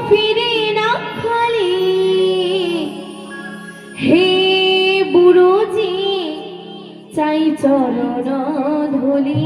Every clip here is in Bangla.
ফিরে না খালি হে বুড়োজি চাই চরণ ধুলি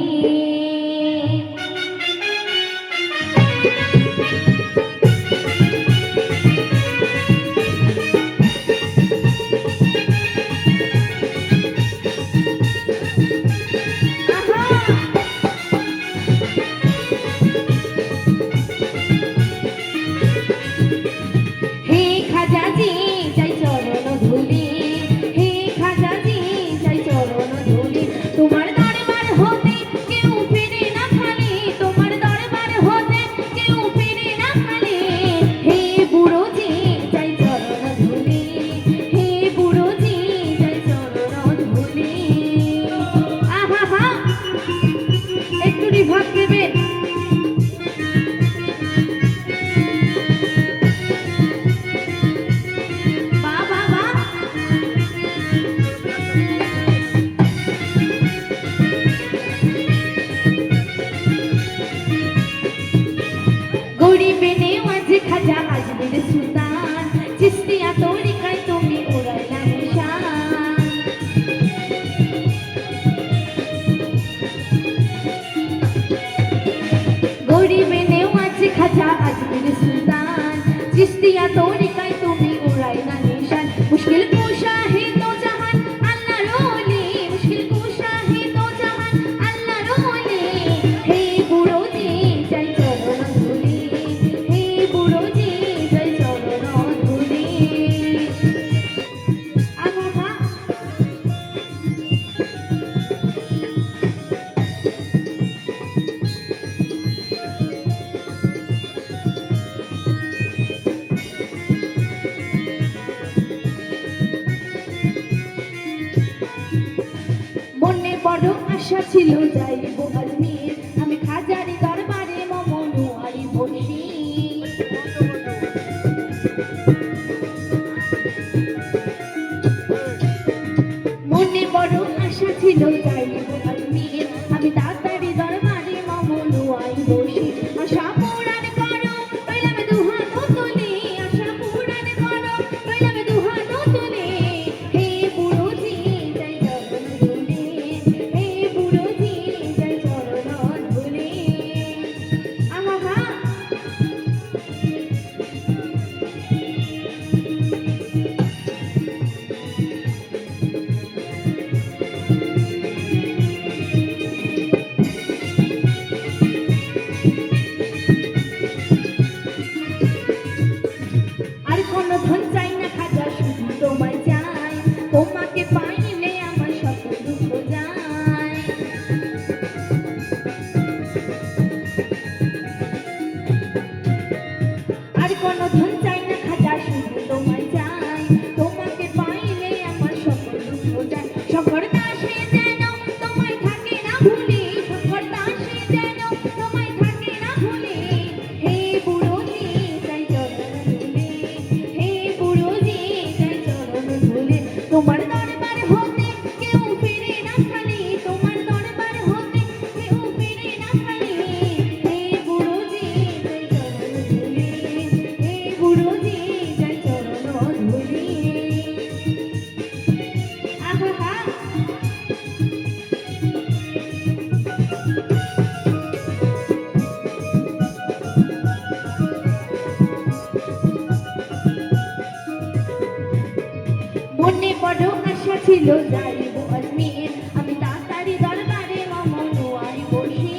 चिश्तिया तोरिकाय तुमी उड़ाइना निशान मुश्किल कुशा है तो जहान अल्लाह रोली मुश्किल कुशा है तो जहान अल्लाह रोली हे बुड़ोजी जय चरण धूली हे बुड़ोजी जय चरण धूली आहा বড় আশা ছিল যাইব আজমির আমি খাজারি দরবারে মমনুয়ারি বসি মনে বড় আশা ছিল যাইব আজমির আমি তাড়াতাড়ি দরবারে মমনুয়ারি বসি আশা পুরাণ করো কইলাম দুহাত তুলি আশা পুরাণ করো কইলাম দুহাত তুলি হে বুড়োজি জয় চরণ ধুলি হে বুড়োজি জয় চরণ ধুলি আহা আর কোনো ধন চাই না খাজা শুধু তোমায় চাই তোমাকে পাইলে আমার সকল দুঃখ যায় আর কোনো ধন চাই না খাজা শুধু তোমায় চাই তোমাকে পাইলে আমার সকল দুঃখ যায় সকল দাসে যেন তোমায় থাকে না ভুলি সকল দাসে যেন তোমায় থাকে না ভুলি হে বুড়োজি জয় চরণ ধুলি হে বুড়োজি জয় চরণ ধুলি তোমার দরবার হতে কেউ ফিরে না খালি তোমার দরবার হতে কেউ ফিরে না খালি হে বুড়োজি জয় চরণ ধুলি হে বুড়োজি জয় চরণ ধুলি আহা মনে বড় আশা ছিল যাইব আজমির আমি তাড়াতাড়ি দরবারে মমনুয়ারি বসি